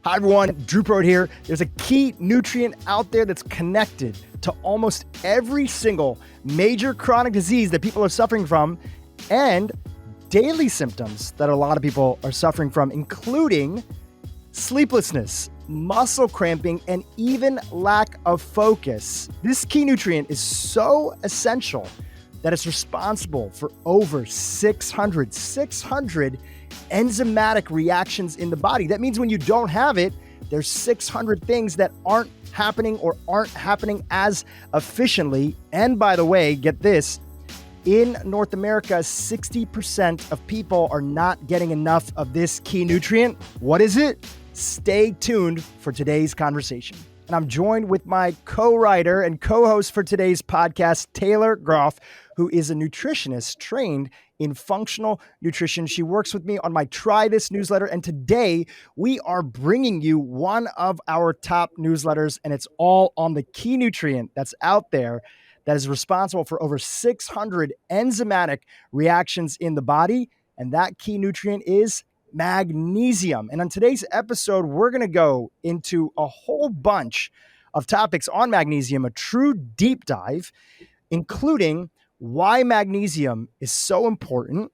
Hi everyone, Dhru Purohit here. There's a key nutrient out there that's connected to almost every single major chronic disease that people are suffering from and daily symptoms that a lot of people are suffering from, including sleeplessness, muscle cramping, and even lack of focus. This key nutrient is so essential that it's responsible for over 600 enzymatic reactions in the body. That means when you don't have it, there's 600 things that aren't happening or aren't happening as efficiently. And by the way, get this, in North America, 60% of people are not getting enough of this key nutrient. What is it? Stay tuned for today's conversation. And I'm joined with my co-writer and co-host for today's podcast, Taylor Groff, who is a nutritionist trained in functional nutrition. She works with me on my Try This newsletter. And today we are bringing you one of our top newsletters, and it's all on the key nutrient that's out there that is responsible for over 600 enzymatic reactions in the body. And that key nutrient is magnesium. And on today's episode, we're going to go into a whole bunch of topics on magnesium, a true deep dive, including why magnesium is so important,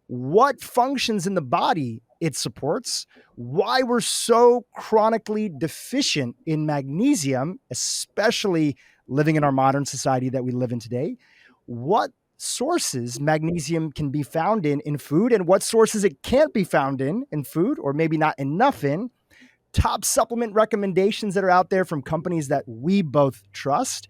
what functions in the body it supports, why we're so chronically deficient in magnesium, especially living in our modern society that we live in today, what sources magnesium can be found in food, and what sources it can't be found in food, or maybe not enough in, top supplement recommendations that are out there from companies that we both trust,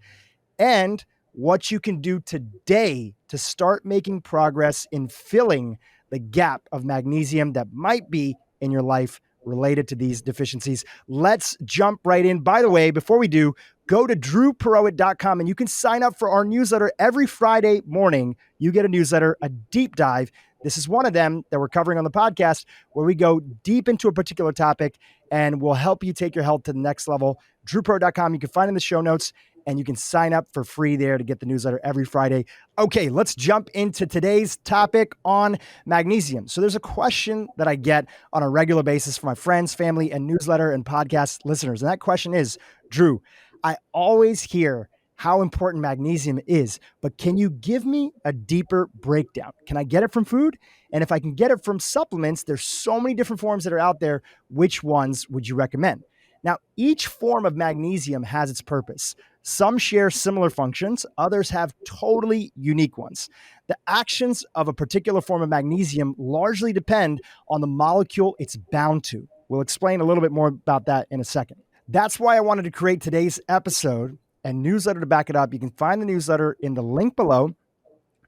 and what you can do today to start making progress in filling the gap of magnesium that might be in your life related to these deficiencies. Let's jump right in. By the way, before we do, go to DhruPurohit.com and you can sign up for our newsletter every Friday morning. You get a newsletter, a deep dive. This is one of them that we're covering on the podcast, where we go deep into a particular topic and we'll help you take your health to the next level. DhruPurohit.com. You can find in the show notes, and you can sign up for free there to get the newsletter every Friday. Okay, let's jump into today's topic on magnesium. So there's a question that I get on a regular basis from my friends, family, and newsletter and podcast listeners. And that question is, Dhru, I always hear how important magnesium is, but can you give me a deeper breakdown? Can I get it from food? And if I can get it from supplements, there's so many different forms that are out there. Which ones would you recommend? Now, each form of magnesium has its purpose. Some share similar functions, others have totally unique ones. The actions of a particular form of magnesium largely depend on the molecule it's bound to. We'll explain a little bit more about that in a second. That's why I wanted to create today's episode and newsletter to back it up. You can find the newsletter in the link below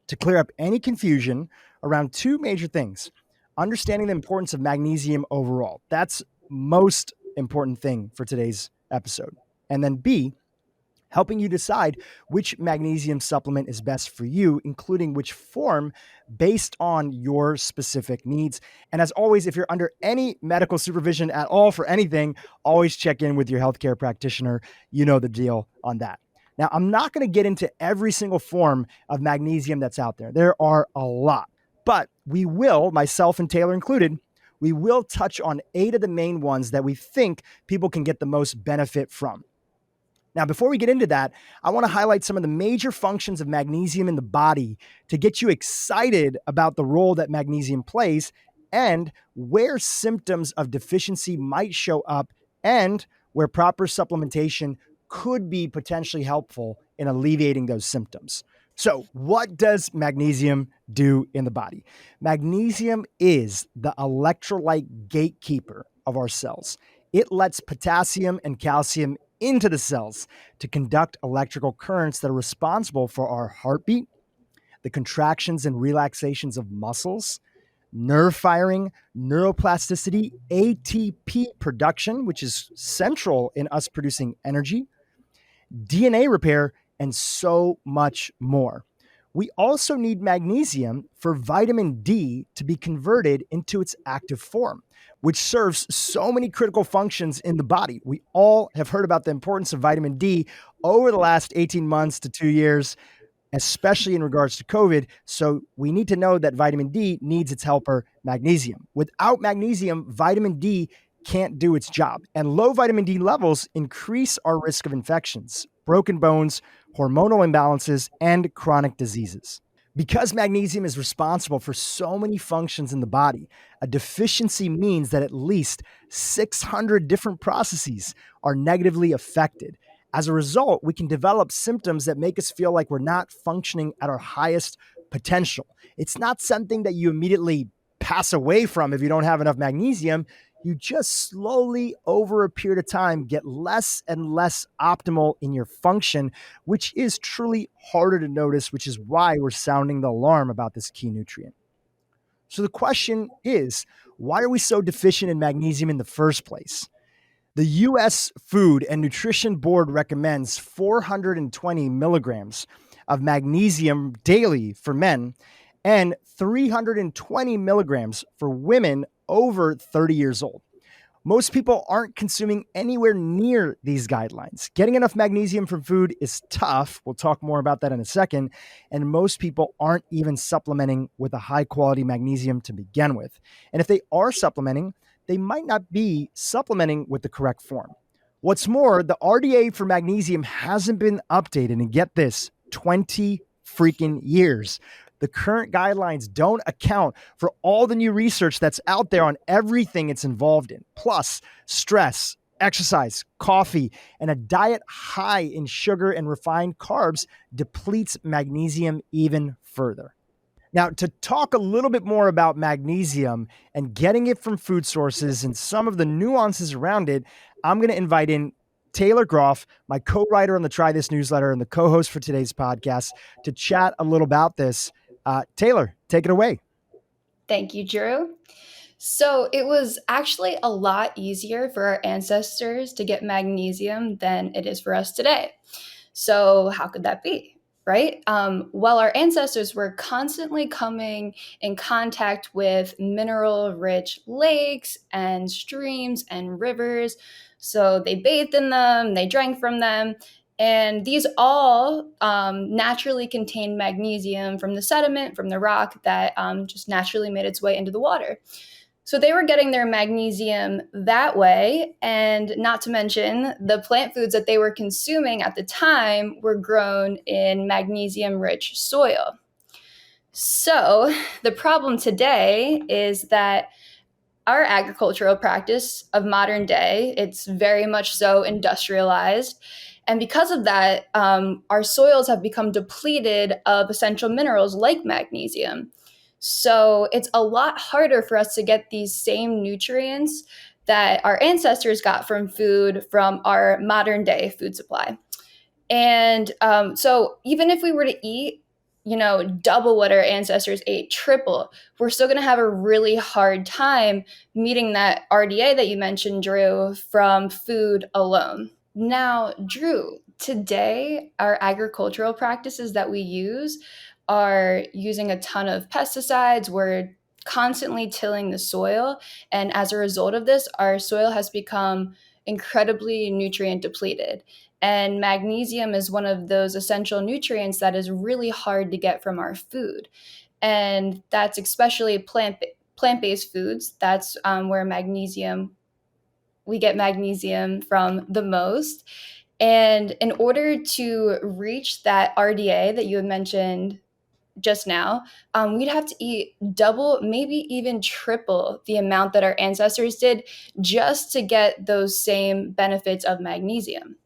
to clear up any confusion around two major things. Understanding the importance of magnesium overall. That's most important thing for today's episode. And then B, helping you decide which magnesium supplement is best for you, including which form based on your specific needs. And as always, if you're under any medical supervision at all for anything, always check in with your healthcare practitioner. You know the deal on that. Now, I'm not going to get into every single form of magnesium that's out there. There are a lot, but we will, myself and Taylor included, we will touch on 8 of the main ones that we think people can get the most benefit from. Now, before we get into that, I want to highlight some of the major functions of magnesium in the body to get you excited about the role that magnesium plays and where symptoms of deficiency might show up and where proper supplementation could be potentially helpful in alleviating those symptoms. So, what does magnesium do in the body? Magnesium is the electrolyte gatekeeper of our cells. It lets potassium and calcium into the cells to conduct electrical currents that are responsible for our heartbeat, the contractions and relaxations of muscles, nerve firing, neuroplasticity, ATP production, which is central in us producing energy, DNA repair, and so much more. We also need magnesium for vitamin D to be converted into its active form, which serves so many critical functions in the body. We all have heard about the importance of vitamin D over the last 18 months to 2 years, especially in regards to COVID. So we need to know that vitamin D needs its helper, magnesium. Without magnesium, vitamin D can't do its job. And low vitamin D levels increase our risk of infections, broken bones, hormonal imbalances, and chronic diseases. Because magnesium is responsible for so many functions in the body, a deficiency means that at least 600 different processes are negatively affected. As a result, we can develop symptoms that make us feel like we're not functioning at our highest potential. It's not something that you immediately pass away from if you don't have enough magnesium. You just slowly, over a period of time, get less and less optimal in your function, which is truly harder to notice, which is why we're sounding the alarm about this key nutrient. So the question is, why are we so deficient in magnesium in the first place? The US Food and Nutrition Board recommends 420 milligrams of magnesium daily for men and 320 milligrams for women over 30 years old. Most people aren't consuming anywhere near these guidelines. Getting enough magnesium from food is tough. We'll talk more about that in a second. And most people aren't even supplementing with a high quality magnesium to begin with. And if they are supplementing, they might not be supplementing with the correct form. What's more, the RDA for magnesium hasn't been updated, and get this, 20 freaking years. The current guidelines don't account for all the new research that's out there on everything it's involved in. Plus, stress, exercise, coffee, and a diet high in sugar and refined carbs depletes magnesium even further. Now, to talk a little bit more about magnesium and getting it from food sources and some of the nuances around it, I'm going to invite in Taylor Groff, my co-writer on the Try This newsletter and the co-host for today's podcast, to chat a little about this. Taylor, take it away. Thank you, Drew. So it was actually a lot easier for our ancestors to get magnesium than it is for us today. So how could that be? Right? Well, our ancestors were constantly coming in contact with mineral-rich lakes and streams and rivers. So they bathed in them, they drank from them, and these all naturally contained magnesium from the sediment, from the rock that just naturally made its way into the water. So they were getting their magnesium that way, and not to mention the plant foods that they were consuming at the time were grown in magnesium-rich soil. So the problem today is that our agricultural practice of modern day, it's very much so industrialized. And because of that, our soils have become depleted of essential minerals like magnesium. So it's a lot harder for us to get these same nutrients that our ancestors got from food from our modern day food supply. And so even if we were to eat, double what our ancestors ate, triple, we're still going to have a really hard time meeting that RDA that you mentioned, Drew, from food alone. Now, Drew, today, our agricultural practices that we use are using a ton of pesticides. We're constantly tilling the soil. And as a result of this, our soil has become incredibly nutrient depleted. And magnesium is one of those essential nutrients that is really hard to get from our food. And that's especially plant-based foods. That's where we get magnesium from the most. And in order to reach that RDA that you had mentioned just now, we'd have to eat double, maybe even triple the amount that our ancestors did just to get those same benefits of magnesium.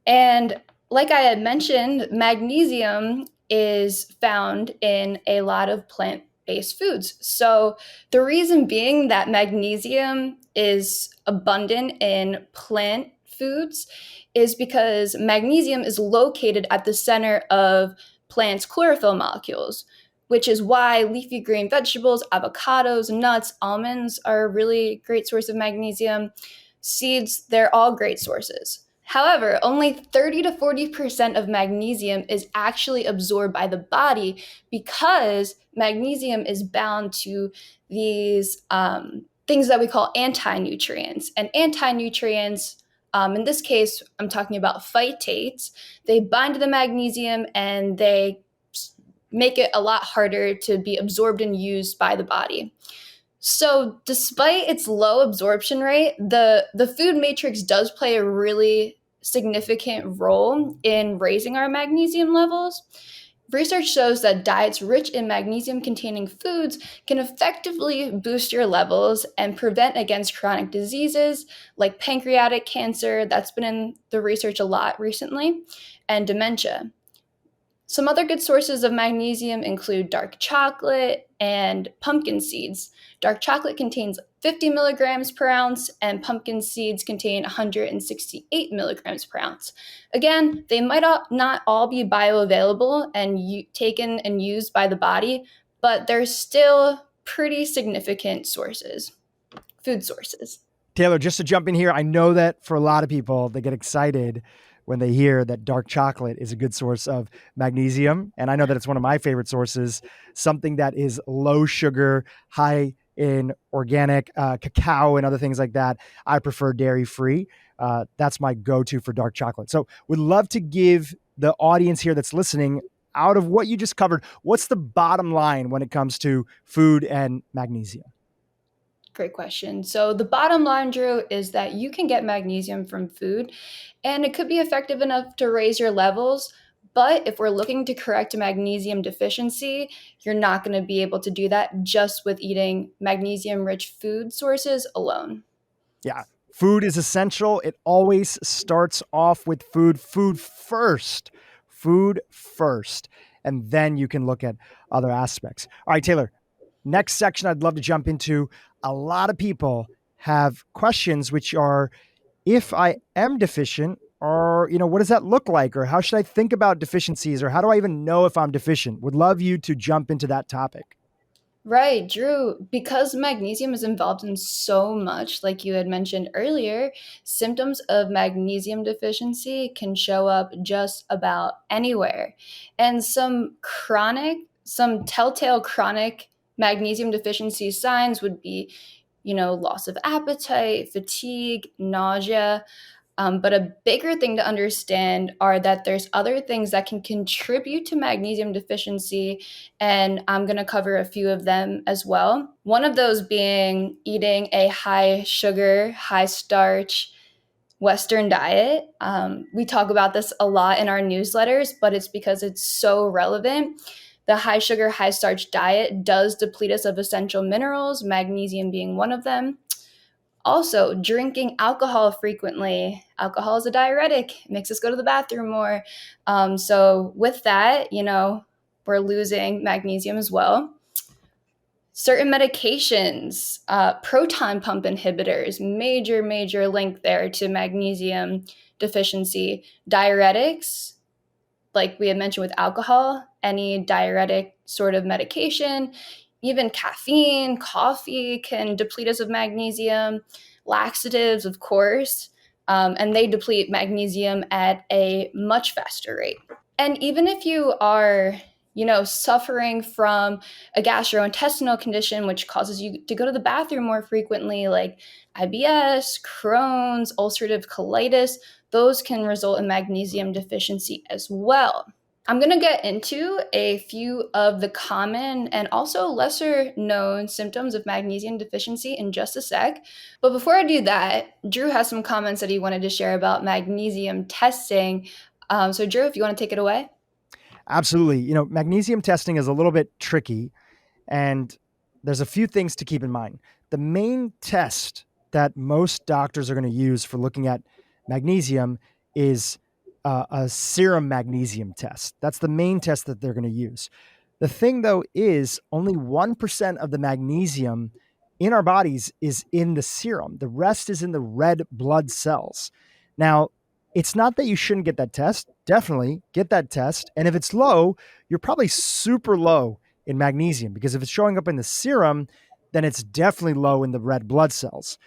And like I had mentioned, magnesium is found in a lot of plant-based foods. So the reason being that magnesium is abundant in plant foods is because magnesium is located at the center of plants' chlorophyll molecules, which is why leafy green vegetables, avocados, nuts, almonds are a really great source of magnesium. Seeds, they're all great sources. However, only 30 to 40% of magnesium is actually absorbed by the body because magnesium is bound to these things that we call anti-nutrients. And anti-nutrients, in this case, I'm talking about phytates. They bind to the magnesium and they make it a lot harder to be absorbed and used by the body. So, despite its low absorption rate, the food matrix does play a really significant role in raising our magnesium levels. Research shows that diets rich in magnesium containing foods can effectively boost your levels and prevent against chronic diseases like pancreatic cancer, that's been in the research a lot recently, and dementia. Some other good sources of magnesium include dark chocolate and pumpkin seeds. Dark chocolate contains 50 milligrams per ounce, and pumpkin seeds contain 168 milligrams per ounce. Again, they might not all be bioavailable and taken and used by the body, but they're still pretty significant sources, food sources. Taylor, just to jump in here, I know that for a lot of people, they get excited when they hear that dark chocolate is a good source of magnesium. And I know that it's one of my favorite sources, something that is low sugar, high in organic cacao and other things like that. I prefer dairy-free. That's my go-to for dark chocolate. So would love to give the audience here that's listening, out of what you just covered, what's the bottom line when it comes to food and magnesium? Great question. So, the bottom line, Drew, is that you can get magnesium from food and it could be effective enough to raise your levels. But if we're looking to correct a magnesium deficiency, you're not going to be able to do that just with eating magnesium rich food sources alone. Yeah. Food is essential. It always starts off with food. Food first. Food first. And then you can look at other aspects. All right, Taylor, next section I'd love to jump into. A lot of people have questions which are, if I am deficient, or, what does that look like? Or how should I think about deficiencies? Or how do I even know if I'm deficient? Would love you to jump into that topic. Right, Drew, because magnesium is involved in so much, like you had mentioned earlier, symptoms of magnesium deficiency can show up just about anywhere. And some telltale chronic magnesium deficiency signs would be, loss of appetite, fatigue, nausea. But a bigger thing to understand are that there's other things that can contribute to magnesium deficiency, and I'm going to cover a few of them as well. One of those being eating a high sugar, high starch Western diet. We talk about this a lot in our newsletters, but it's because it's so relevant. The high sugar, high starch diet does deplete us of essential minerals, magnesium being one of them. Also, drinking alcohol frequently. Alcohol is a diuretic. It makes us go to the bathroom more. So with that, we're losing magnesium as well. Certain medications, proton pump inhibitors, major link there to magnesium deficiency. Diuretics, like we had mentioned with alcohol, any diuretic sort of medication, even caffeine, coffee can deplete us of magnesium. Laxatives, of course, and they deplete magnesium at a much faster rate. And even if you are, suffering from a gastrointestinal condition, which causes you to go to the bathroom more frequently, like IBS, Crohn's, ulcerative colitis, those can result in magnesium deficiency as well. I'm going to get into a few of the common and also lesser known symptoms of magnesium deficiency in just a sec. But before I do that, Drew has some comments that he wanted to share about magnesium testing. So Drew, if you want to take it away. Absolutely. Magnesium testing is a little bit tricky, and there's a few things to keep in mind. The main test that most doctors are going to use for looking at magnesium is a serum magnesium test. That's the main test that they're going to use. The thing, though, is only 1% of the magnesium in our bodies is in the serum. The rest is in the red blood cells. Now, it's not that you shouldn't get that test. Definitely get that test. And if it's low, you're probably super low in magnesium, because if it's showing up in the serum, then it's definitely low in the red blood cells.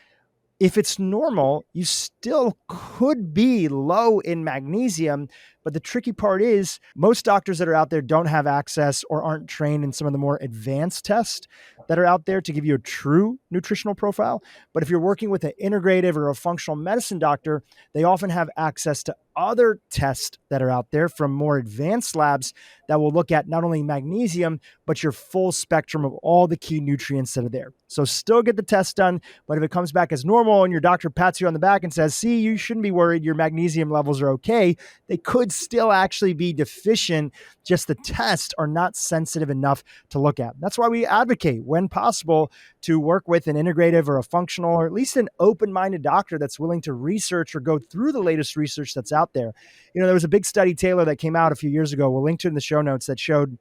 If it's normal, you still could be low in magnesium. But the tricky part is most doctors that are out there don't have access or aren't trained in some of the more advanced tests that are out there to give you a true nutritional profile. But if you're working with an integrative or a functional medicine doctor, they often have access to other tests that are out there from more advanced labs that will look at not only magnesium, but your full spectrum of all the key nutrients that are there. So still get the test done, but if it comes back as normal and your doctor pats you on the back and says, see, you shouldn't be worried, your magnesium levels are okay, they could still actually be deficient. Just the tests are not sensitive enough to look at. That's why we advocate, when possible, to work with an integrative or a functional, or at least an open-minded doctor that's willing to research or go through the latest research that's out there. There was a big study, Taylor, that came out a few years ago. We'll link to it in the show notes, that showed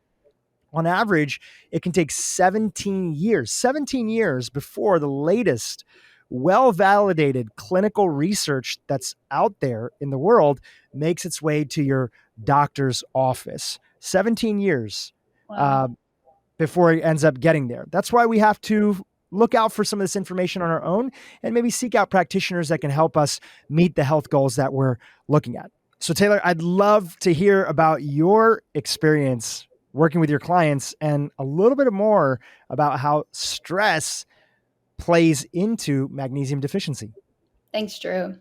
on average, it can take 17 years before the latest well-validated clinical research that's out there in the world makes its way to your doctor's office. 17 years. Wow. Before it ends up getting there. That's why we have to look out for some of this information on our own and maybe seek out practitioners that can help us meet the health goals that we're looking at. So Taylor, I'd love to hear about your experience working with your clients and a little bit more about how stress plays into magnesium deficiency. Thanks, Drew.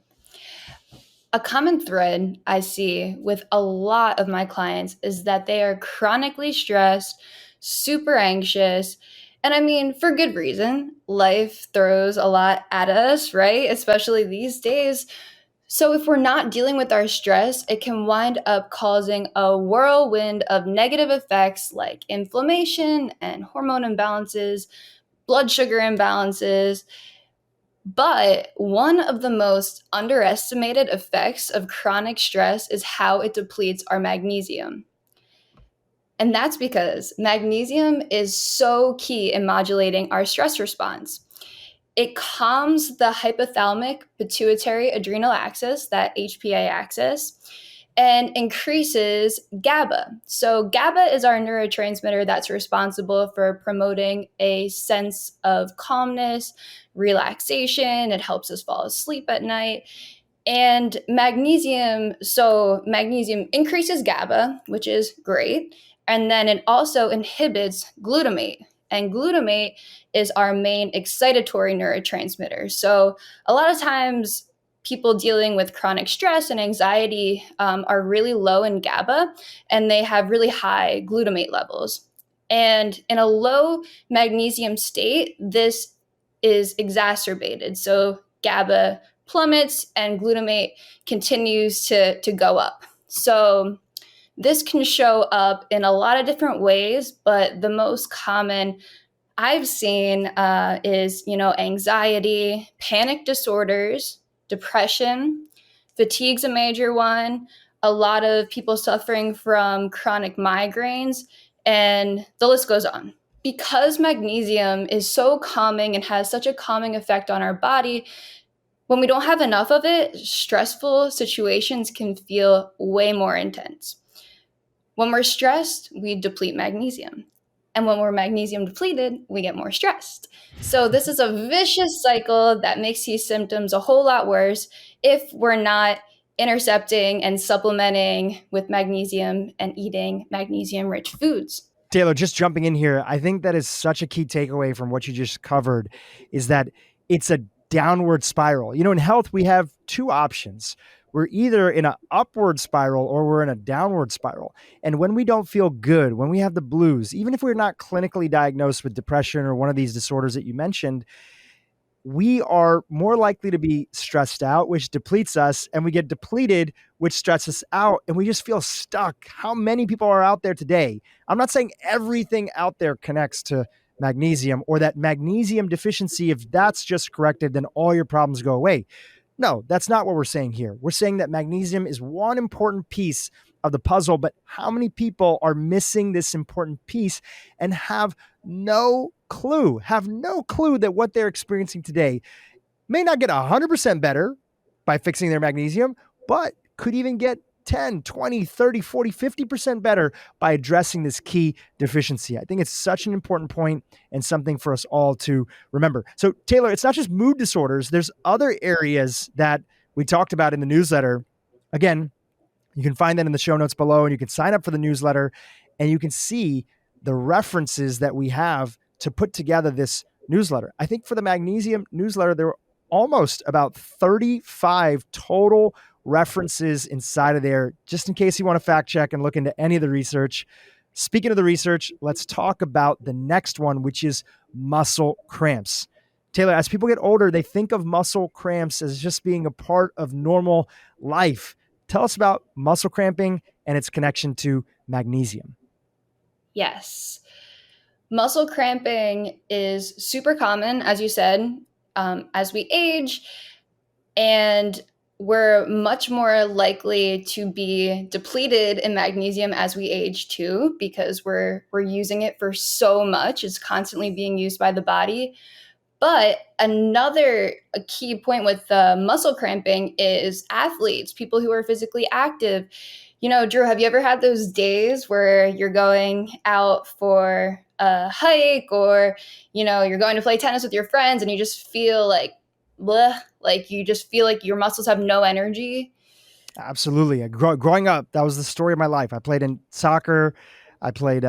A common thread I see with a lot of my clients is that they are chronically stressed, super anxious, and I mean, for good reason. Life throws a lot at us, right? Especially these days. So, if we're not dealing with our stress, it can wind up causing a whirlwind of negative effects like inflammation and hormone imbalances, blood sugar imbalances. But one of the most underestimated effects of chronic stress is how it depletes our magnesium. And that's because magnesium is so key in modulating our stress response. It calms the hypothalamic pituitary adrenal axis, that HPA axis, and increases GABA. So, GABA is our neurotransmitter that's responsible for promoting a sense of calmness, relaxation. It helps us fall asleep at night. And magnesium increases GABA, which is great. And then it also inhibits glutamate. And glutamate is our main excitatory neurotransmitter. So a lot of times people dealing with chronic stress and anxiety are really low in GABA, and they have really high glutamate levels. And in a low magnesium state, this is exacerbated. So GABA plummets and glutamate continues to go up. So this can show up in a lot of different ways, but the most common I've seen is, anxiety, panic disorders, depression, fatigue's a major one, a lot of people suffering from chronic migraines, and the list goes on. Because magnesium is so calming and has such a calming effect on our body, when we don't have enough of it, stressful situations can feel way more intense. When we're stressed, we deplete magnesium. And when we're magnesium depleted, we get more stressed. So this is a vicious cycle that makes these symptoms a whole lot worse if we're not intercepting and supplementing with magnesium and eating magnesium-rich foods. Taylor, just jumping in here, I think that is such a key takeaway from what you just covered, is that it's a downward spiral. In health, we have two options. We're either in an upward spiral or we're in a downward spiral. And when we don't feel good, when we have the blues, even if we're not clinically diagnosed with depression or one of these disorders that you mentioned, we are more likely to be stressed out, which depletes us, and we get depleted, which stresses us out, and we just feel stuck. How many people are out there today? I'm not saying everything out there connects to magnesium, or that magnesium deficiency, if that's just corrected, then all your problems go away. No, that's not what we're saying here. We're saying that magnesium is one important piece of the puzzle, but how many people are missing this important piece and have no clue that what they're experiencing today may not get 100% better by fixing their magnesium, but could even get 10, 20, 30, 40, 50% better by addressing this key deficiency. I think it's such an important point and something for us all to remember. So Taylor, it's not just mood disorders. There's other areas that we talked about in the newsletter. Again, you can find that in the show notes below, and you can sign up for the newsletter and you can see the references that we have to put together this newsletter. I think for the magnesium newsletter, there were almost about 35 total references inside of there, just in case you want to fact check and look into any of the research. Speaking of the research, let's talk about the next one, which is muscle cramps. Taylor, as people get older, they think of muscle cramps as just being a part of normal life. Tell us about muscle cramping and its connection to magnesium. Yes. Muscle cramping is super common, as you said, as we age, and we're much more likely to be depleted in magnesium as we age too, because we're using it for so much. It's constantly being used by the body. But a key point with muscle cramping is athletes, people who are physically active. Drew, have you ever had those days where you're going out for a hike, or, you're going to play tennis with your friends and you just feel like, bleh, like you just feel like your muscles have no energy? Absolutely. Growing up, that was the story of my life. I played in soccer. I played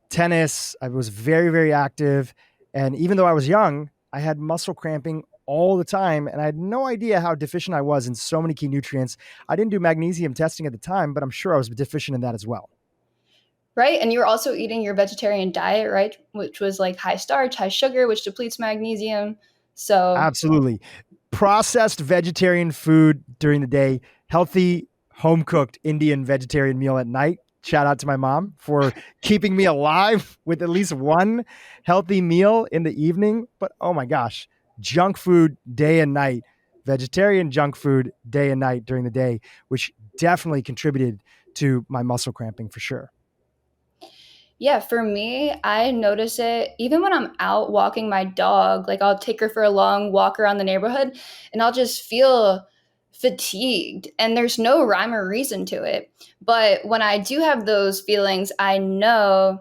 tennis. I was very, very active. And even though I was young, I had muscle cramping all the time. And I had no idea how deficient I was in so many key nutrients. I didn't do magnesium testing at the time, but I'm sure I was deficient in that as well. Right. And you were also eating your vegetarian diet, right? Which was like high starch, high sugar, which depletes magnesium. So Absolutely. Processed vegetarian food during the day, healthy home cooked Indian vegetarian meal at night. Shout out to my mom for keeping me alive with at least one healthy meal in the evening. But oh my gosh, junk food day and night, vegetarian junk food day and night during the day, which definitely contributed to my muscle cramping for sure. yeah, for me, I notice it even when I'm out walking my dog. Like I'll take her for a long walk around the neighborhood and I'll just feel fatigued, and there's no rhyme or reason to it. But when I do have those feelings, I know,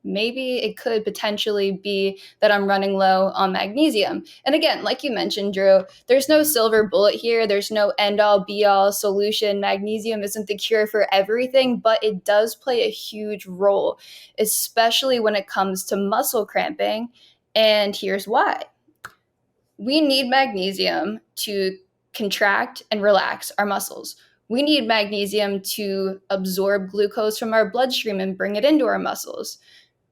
maybe it could potentially be that I'm running low on magnesium. And again, like you mentioned, Drew, there's no silver bullet here. There's no end all be all solution. Magnesium isn't the cure for everything, but it does play a huge role, especially when it comes to muscle cramping. And here's why. We need magnesium to contract and relax our muscles. We need magnesium to absorb glucose from our bloodstream and bring it into our muscles.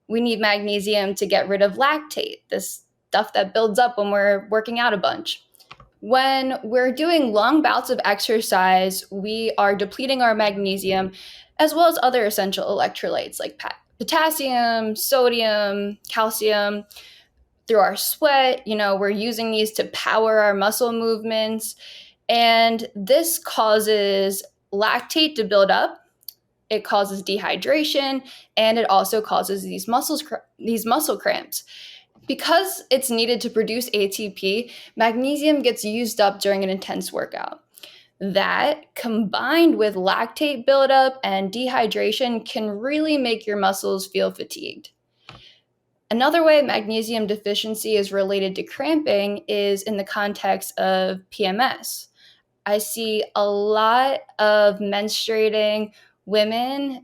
We need magnesium to get rid of lactate, this stuff that builds up when we're working out a bunch. When we're doing long bouts of exercise, we are depleting our magnesium as well as other essential electrolytes like potassium, sodium, calcium. Through our sweat, we're using these to power our muscle movements. And this causes lactate to build up. It causes dehydration, and it also causes these muscle cramps. Because it's needed to produce ATP, magnesium gets used up during an intense workout. That, combined with lactate buildup and dehydration, can really make your muscles feel fatigued. Another way magnesium deficiency is related to cramping is in the context of PMS. I see a lot of menstruating women,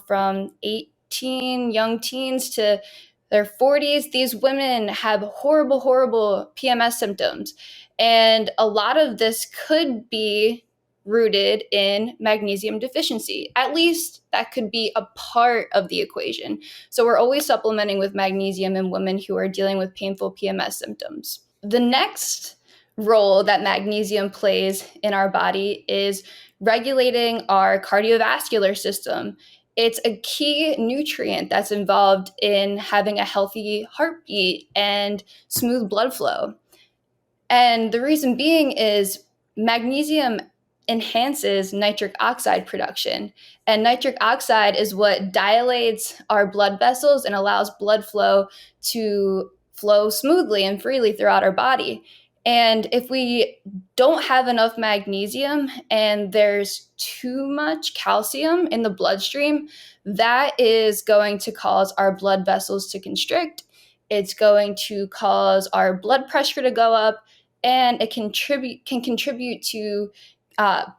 from 18 young teens to their 40s. These women have horrible, horrible PMS symptoms. And a lot of this could be rooted in magnesium deficiency. At least that could be a part of the equation. So we're always supplementing with magnesium in women who are dealing with painful PMS symptoms. The next role that magnesium plays in our body is regulating our cardiovascular system. It's a key nutrient that's involved in having a healthy heartbeat and smooth blood flow. And the reason being is magnesium enhances nitric oxide production. And nitric oxide is what dilates our blood vessels and allows blood flow to flow smoothly and freely throughout our body. And if we don't have enough magnesium and there's too much calcium in the bloodstream, that is going to cause our blood vessels to constrict. It's going to cause our blood pressure to go up, and it can contribute to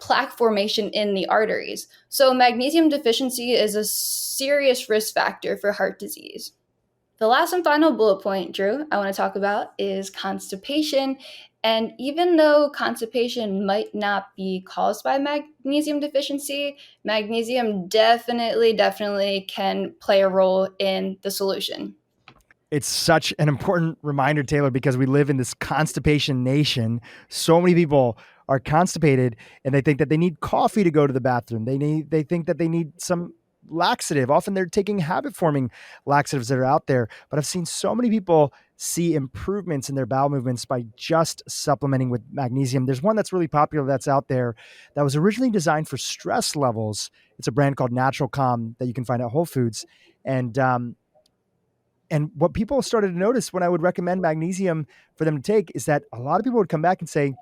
plaque formation in the arteries. So magnesium deficiency is a serious risk factor for heart disease. The last and final bullet point, Drew, I want to talk about is constipation. And even though constipation might not be caused by magnesium deficiency, magnesium definitely can play a role in the solution. It's such an important reminder, Taylor, because we live in this constipation nation. So many people are constipated and they think that they need coffee to go to the bathroom. They think that they need some laxative. Often they're taking habit forming laxatives that are out there. But I've seen so many people see improvements in their bowel movements by just supplementing with magnesium. There's one that's really popular that's out there that was originally designed for stress levels. It's a brand called Natural Calm that you can find at Whole Foods. And what people started to notice when I would recommend magnesium for them to take is that a lot of people would come back and say,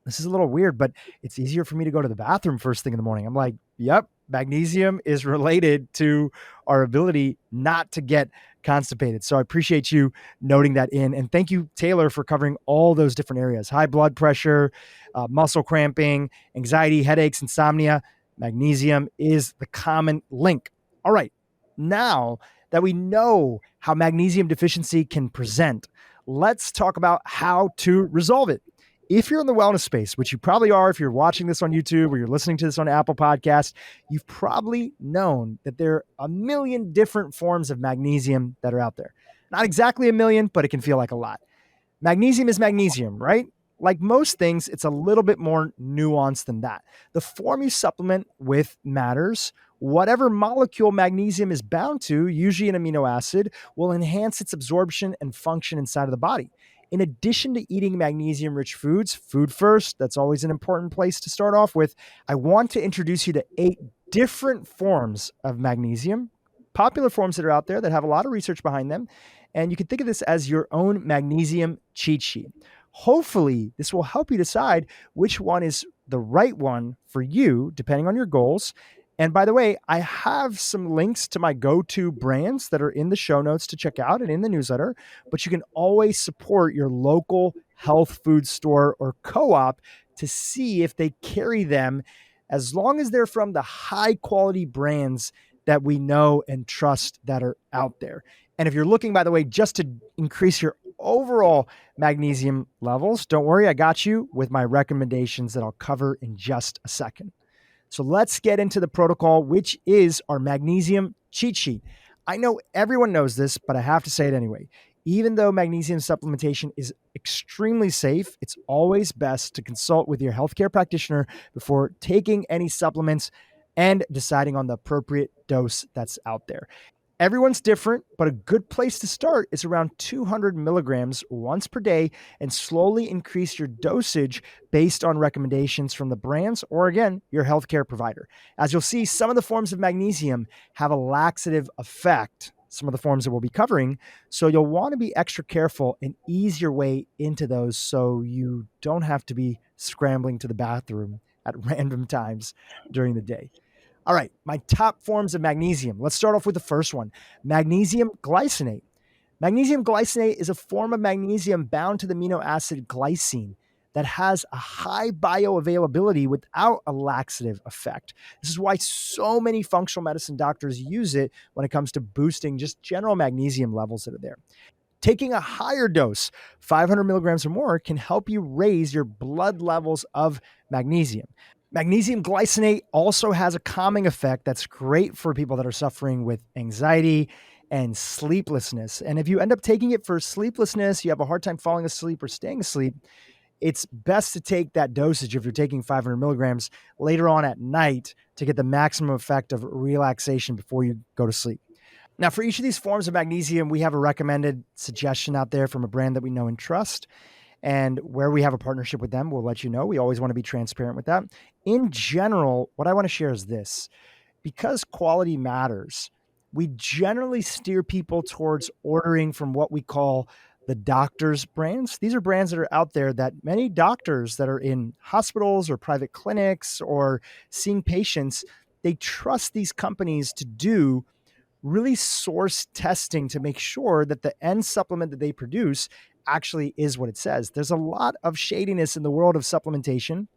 this is a little weird, but it's easier for me to go to the bathroom first thing in the morning. I'm like, yep, magnesium is related to our ability not to get constipated. So I appreciate you noting that in. And thank you, Taylor, for covering all those different areas: high blood pressure, muscle cramping, anxiety, headaches, insomnia. Magnesium is the common link. All right. Now that we know how magnesium deficiency can present, let's talk about how to resolve it. If you're in the wellness space, which you probably are, if you're watching this on YouTube or you're listening to this on Apple Podcasts, you've probably known that there are a million different forms of magnesium that are out there. Not exactly a million, but it can feel like a lot. Magnesium is magnesium, right? Like most things, it's a little bit more nuanced than that. The form you supplement with matters. Whatever molecule magnesium is bound to, usually an amino acid, will enhance its absorption and function inside of the body. In addition to eating magnesium rich foods, food first, that's always an important place to start off with, I want to introduce you to 8 different forms of magnesium, popular forms that are out there that have a lot of research behind them. And you can think of this as your own magnesium cheat sheet. Hopefully, this will help you decide which one is the right one for you, depending on your goals. And by the way, I have some links to my go-to brands that are in the show notes to check out and in the newsletter, but you can always support your local health food store or co-op to see if they carry them, as long as they're from the high quality brands that we know and trust that are out there. And if you're looking, by the way, just to increase your overall magnesium levels, don't worry, I got you with my recommendations that I'll cover in just a second. So let's get into the protocol, which is our magnesium cheat sheet. I know everyone knows this, but I have to say it anyway. Even though magnesium supplementation is extremely safe, it's always best to consult with your healthcare practitioner before taking any supplements and deciding on the appropriate dose that's out there. Everyone's different, but a good place to start is around 200 milligrams once per day and slowly increase your dosage based on recommendations from the brands or, again, your healthcare provider. As you'll see, some of the forms of magnesium have a laxative effect, some of the forms that we'll be covering, so you'll want to be extra careful and ease your way into those so you don't have to be scrambling to the bathroom at random times during the day. All right, my top forms of magnesium. Let's start off with the first one, magnesium glycinate. Magnesium glycinate is a form of magnesium bound to the amino acid glycine that has a high bioavailability without a laxative effect. This is why so many functional medicine doctors use it when it comes to boosting just general magnesium levels that are there. Taking a higher dose, 500 milligrams or more, can help you raise your blood levels of magnesium. Magnesium glycinate also has a calming effect that's great for people that are suffering with anxiety and sleeplessness. And if you end up taking it for sleeplessness, you have a hard time falling asleep or staying asleep, it's best to take that dosage if you're taking 500 milligrams later on at night to get the maximum effect of relaxation before you go to sleep. Now, for each of these forms of magnesium, we have a recommended suggestion out there from a brand that we know and trust. And where we have a partnership with them, we'll let you know. We always want to be transparent with that. In general, what I want to share is this. Because quality matters, we generally steer people towards ordering from what we call the doctor's brands. These are brands that are out there that many doctors that are in hospitals or private clinics or seeing patients, they trust these companies to do really source testing to make sure that the end supplement that they produce actually is what it says. There's a lot of shadiness in the world of supplementation,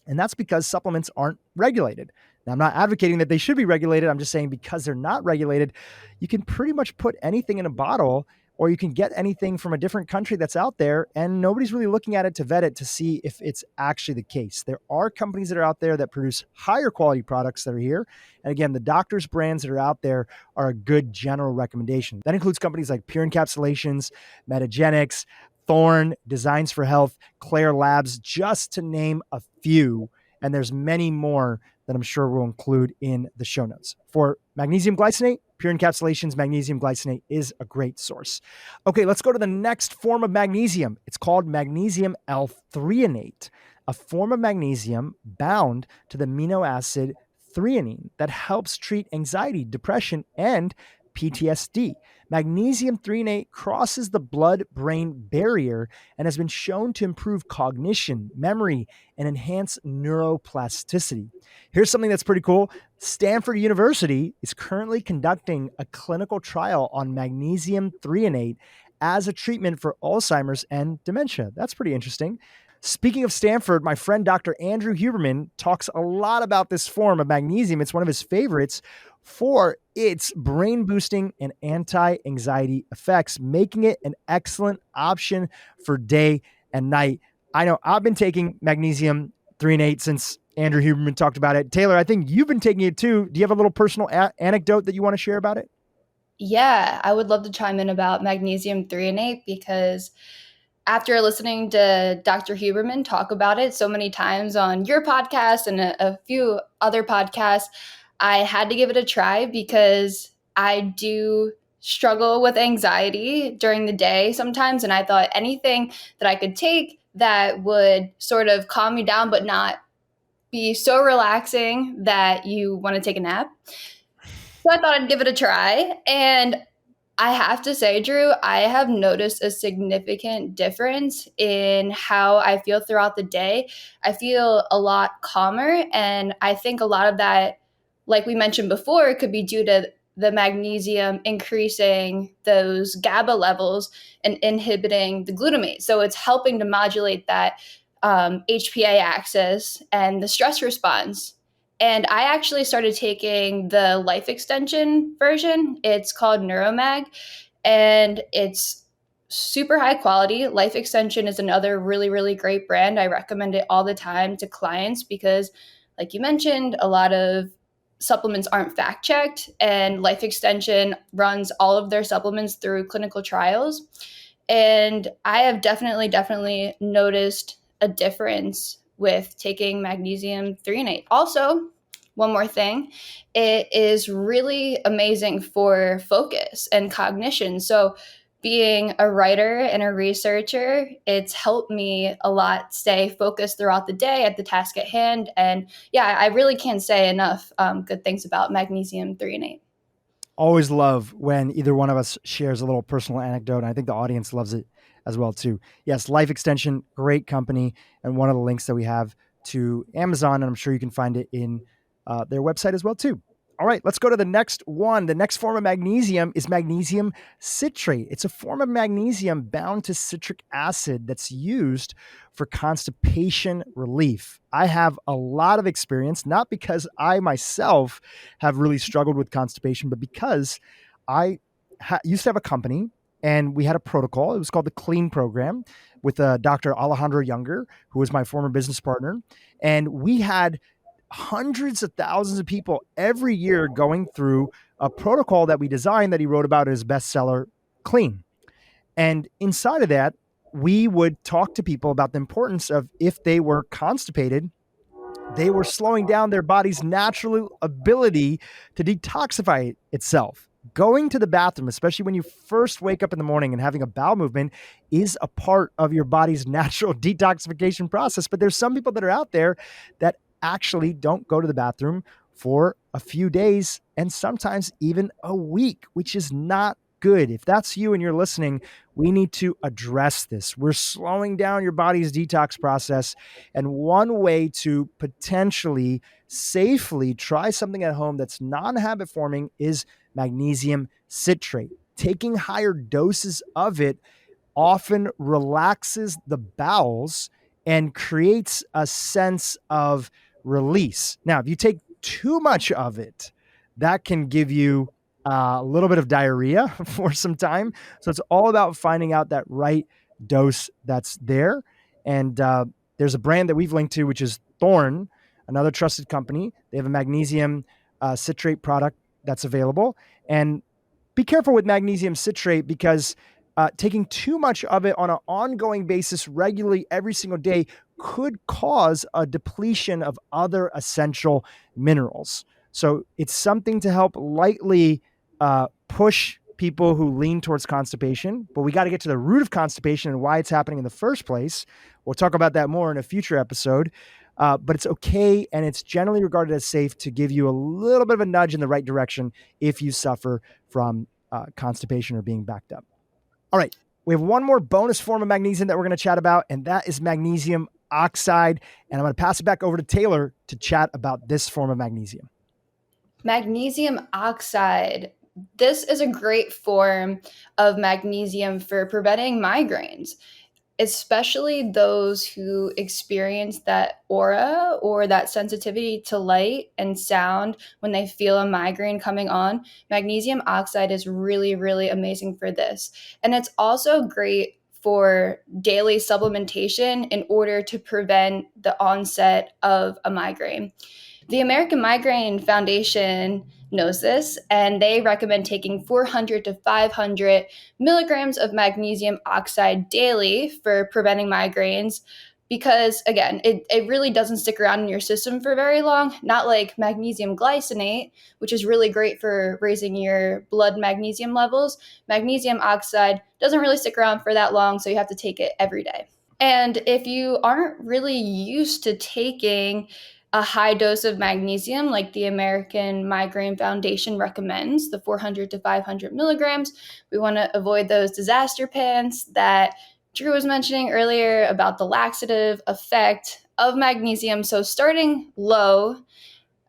and that's because supplements aren't regulated. Now, I'm not advocating that they should be regulated. I'm just saying because they're not regulated, you can pretty much put anything in a bottle or you can get anything from a different country that's out there and nobody's really looking at it to vet it to see if it's actually the case. There are companies that are out there that produce higher quality products that are here. And again, the doctor's brands that are out there are a good general recommendation. That includes companies like Pure Encapsulations, Metagenics, Thorne, Designs for Health, Claire Labs, just to name a few. And there's many more that I'm sure we'll include in the show notes. For magnesium glycinate, Pure Encapsulations magnesium glycinate is a great source. Okay, let's go to the next form of magnesium. It's called magnesium L-threonate, a form of magnesium bound to the amino acid threonine that helps treat anxiety, depression, and PTSD. Magnesium threonate crosses the blood-brain barrier and has been shown to improve cognition, memory, and enhance neuroplasticity. Here's something that's pretty cool. Stanford University is currently conducting a clinical trial on magnesium threonate as a treatment for Alzheimer's and dementia. That's pretty interesting. Speaking of Stanford, my friend Dr. Andrew Huberman talks a lot about this form of magnesium. It's one of his favorites for its brain boosting and anti-anxiety effects, making it an excellent option for day and night. I know I've been taking magnesium threonate since Andrew Huberman talked about it. Taylor, I think you've been taking it too. Do you have a little personal anecdote that you want to share about it? Yeah, I would love to chime in about magnesium threonate because after listening to Dr. Huberman talk about it so many times on your podcast and a few other podcasts, I had to give it a try because I do struggle with anxiety during the day sometimes. And I thought anything that I could take that would sort of calm me down, but not be so relaxing that you want to take a nap. So I thought I'd give it a try. And I have to say, Drew, I have noticed a significant difference in how I feel throughout the day. I feel a lot calmer. And I think a lot of that, like we mentioned before, could be due to the magnesium increasing those GABA levels and inhibiting the glutamate. So it's helping to modulate that HPA axis and the stress response. And I actually started taking the life extension version. It's called Neuromag, and it's super high quality. Life Extension is another really, really great brand. I recommend it all the time to clients because, like you mentioned, a lot of supplements aren't fact checked, and Life Extension runs all of their supplements through clinical trials. And I have definitely noticed a difference with taking magnesium threonate. Also, one more thing, it is really amazing for focus and cognition. So being a writer and a researcher, it's helped me a lot stay focused throughout the day at the task at hand. And yeah, I really can't say enough good things about magnesium threonate. Always love when either one of us shares a little personal anecdote. And I think the audience loves it as well too. Yes, Life Extension, great company, and one of the links that we have to Amazon, and I'm sure you can find it in their website as well too. All right, let's go to the next one. The next form of magnesium is magnesium citrate. It's a form of magnesium bound to citric acid that's used for constipation relief. I have a lot of experience, not because I myself have really struggled with constipation, but because I used to have a company and we had a protocol. It was called the Clean Program with Dr. Alejandro Younger, who was my former business partner. And we had hundreds of thousands of people every year going through a protocol that we designed that he wrote about in his bestseller, Clean. And inside of that, we would talk to people about the importance of if they were constipated, they were slowing down their body's natural ability to detoxify itself. Going to the bathroom, especially when you first wake up in the morning and having a bowel movement, is a part of your body's natural detoxification process. But there's some people that are out there that actually don't go to the bathroom for a few days and sometimes even a week, which is not good. If that's you and you're listening, we need to address this. We're slowing down your body's detox process. And one way to potentially safely try something at home that's non-habit forming is magnesium citrate. Taking higher doses of it often relaxes the bowels and creates a sense of release. Now, if you take too much of it, that can give you a little bit of diarrhea for some time. So it's all about finding out that right dose that's there. And there's a brand that we've linked to, which is Thorne, another trusted company. They have a magnesium citrate product that's available. And be careful with magnesium citrate because taking too much of it on an ongoing basis regularly every single day could cause a depletion of other essential minerals. So it's something to help lightly push people who lean towards constipation, but we got to get to the root of constipation and why it's happening in the first place. We'll talk about that more in a future episode. But it's okay, and it's generally regarded as safe to give you a little bit of a nudge in the right direction if you suffer from constipation or being backed up. All right, we have one more bonus form of magnesium that we're going to chat about, and that is magnesium oxide. And I'm going to pass it back over to Taylor to chat about this form of magnesium. Magnesium oxide. This is a great form of magnesium for preventing migraines, especially those who experience that aura or that sensitivity to light and sound when they feel a migraine coming on. Magnesium oxide is really, really amazing for this. And it's also great for daily supplementation in order to prevent the onset of a migraine. The American Migraine Foundation knows this, and they recommend taking 400 to 500 milligrams of magnesium oxide daily for preventing migraines because, again, it really doesn't stick around in your system for very long, not like magnesium glycinate, which is really great for raising your blood magnesium levels. Magnesium oxide doesn't really stick around for that long, so you have to take it every day. And if you aren't really used to taking a high dose of magnesium, like the American Migraine Foundation recommends, the 400 to 500 milligrams, we want to avoid those disaster pants that Dhru was mentioning earlier about the laxative effect of magnesium. So starting low,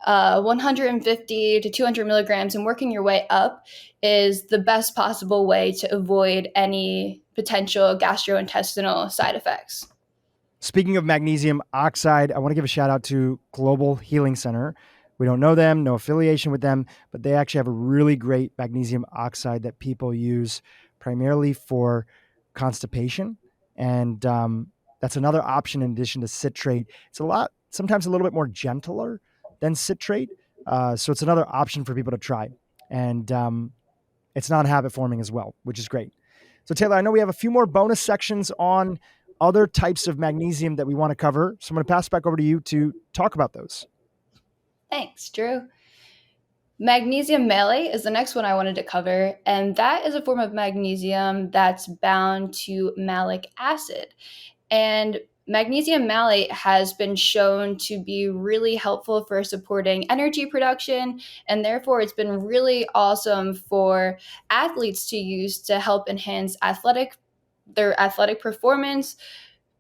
150 to 200 milligrams and working your way up is the best possible way to avoid any potential gastrointestinal side effects. Speaking of magnesium oxide, I want to give a shout out to Global Healing Center. We don't know them, no affiliation with them, but they actually have a really great magnesium oxide that people use primarily for constipation. And that's another option in addition to citrate. It's sometimes a little bit more gentler than citrate. So it's another option for people to try. And it's not habit forming as well, which is great. So Taylor, I know we have a few more bonus sections on other types of magnesium that we want to cover. So I'm going to pass it back over to you to talk about those. Thanks, Dhru. Magnesium malate is the next one I wanted to cover, and that is a form of magnesium that's bound to malic acid. And magnesium malate has been shown to be really helpful for supporting energy production, and therefore it's been really awesome for athletes to use to help enhance their athletic performance,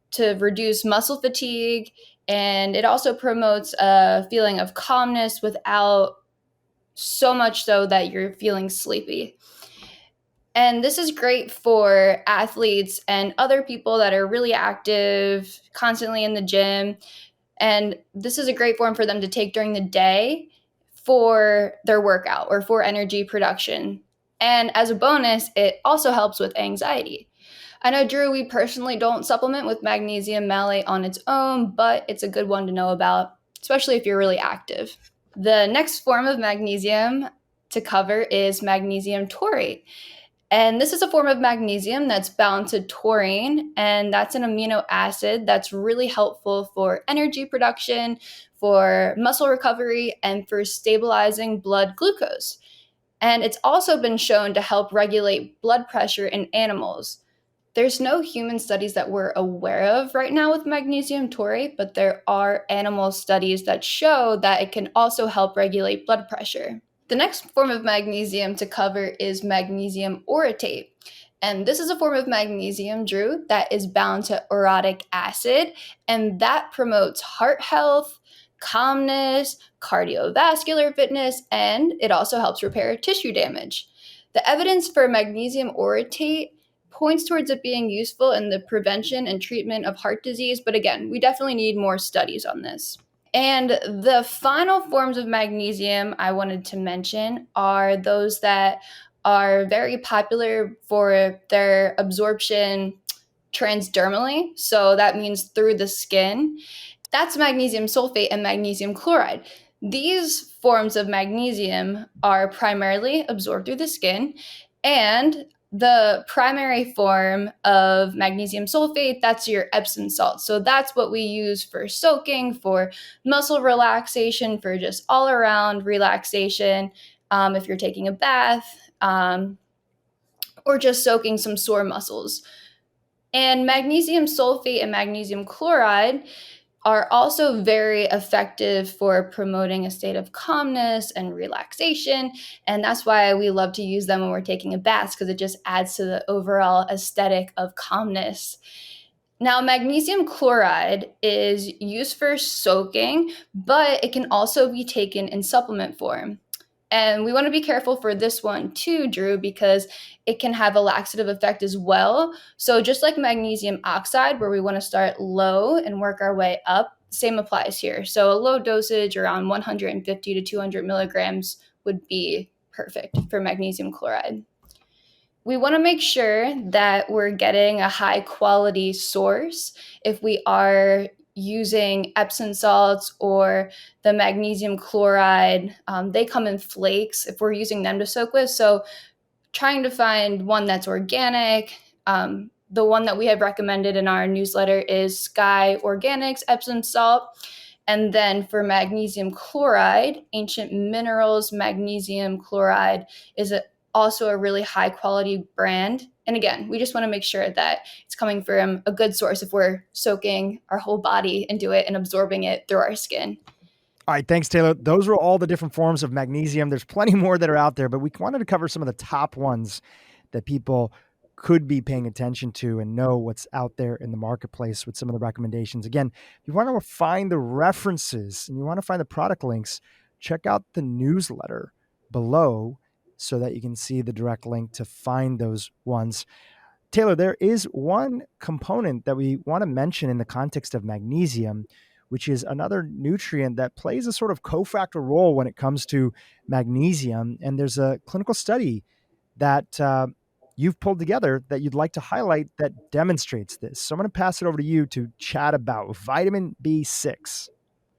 to reduce muscle fatigue, and it also promotes a feeling of calmness without so much so that you're feeling sleepy. And this is great for athletes and other people that are really active, constantly in the gym. And this is a great form for them to take during the day for their workout or for energy production. And as a bonus, it also helps with anxiety. I know, Dhru, we personally don't supplement with magnesium malate on its own, but it's a good one to know about, especially if you're really active. The next form of magnesium to cover is magnesium taurate. And this is a form of magnesium that's bound to taurine, and that's an amino acid that's really helpful for energy production, for muscle recovery, and for stabilizing blood glucose. And it's also been shown to help regulate blood pressure in animals. There's no human studies that we're aware of right now with magnesium taurate, but there are animal studies that show that it can also help regulate blood pressure. The next form of magnesium to cover is magnesium orotate. And this is a form of magnesium, Dhru, that is bound to orotic acid, and that promotes heart health, calmness, cardiovascular fitness, and it also helps repair tissue damage. The evidence for magnesium orotate points towards it being useful in the prevention and treatment of heart disease, but again, we definitely need more studies on this. And the final forms of magnesium I wanted to mention are those that are very popular for their absorption transdermally. So that means through the skin. That's magnesium sulfate and magnesium chloride. These forms of magnesium are primarily absorbed through the skin, and the primary form of magnesium sulfate, that's your Epsom salt. So that's what we use for soaking, for muscle relaxation, for just all around relaxation. If you're taking a bath, or just soaking some sore muscles. And magnesium sulfate and magnesium chloride are also very effective for promoting a state of calmness and relaxation. And that's why we love to use them when we're taking a bath, because it just adds to the overall aesthetic of calmness. Now, magnesium chloride is used for soaking, but it can also be taken in supplement form. And we want to be careful for this one too, Dhru, because it can have a laxative effect as well. So just like magnesium oxide, where we want to start low and work our way up, same applies here. So a low dosage around 150 to 200 milligrams would be perfect for magnesium chloride. We want to make sure that we're getting a high quality source. If we are using Epsom salts or the magnesium chloride, they come in flakes if we're using them to soak with. So trying to find one that's organic. The one that we have recommended in our newsletter is Sky Organics Epsom salt. And then for magnesium chloride, Ancient Minerals magnesium chloride is also a really high quality brand. And again, we just want to make sure that it's coming from a good source if we're soaking our whole body into it and absorbing it through our skin. All right, thanks, Taylor. Those were all the different forms of magnesium. There's plenty more that are out there, but we wanted to cover some of the top ones that people could be paying attention to and know what's out there in the marketplace with some of the recommendations. Again, if you want to find the references and you want to find the product links, check out the newsletter below so that you can see the direct link to find those ones. Taylor, there is one component that we want to mention in the context of magnesium, which is another nutrient that plays a sort of cofactor role when it comes to magnesium. And there's a clinical study that you've pulled together that you'd like to highlight that demonstrates this. So I'm going to pass it over to you to chat about vitamin B6.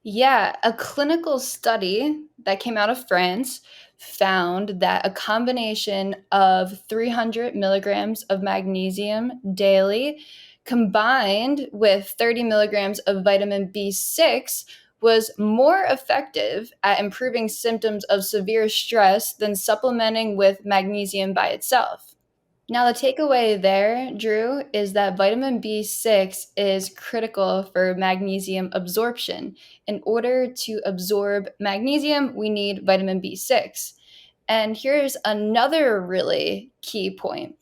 Yeah, a clinical study that came out of France found that a combination of 300 milligrams of magnesium daily combined with 30 milligrams of vitamin B6 was more effective at improving symptoms of severe stress than supplementing with magnesium by itself. Now, the takeaway there, Dhru, is that vitamin B6 is critical for magnesium absorption. In order to absorb magnesium, we need vitamin B6. And here's another really key point.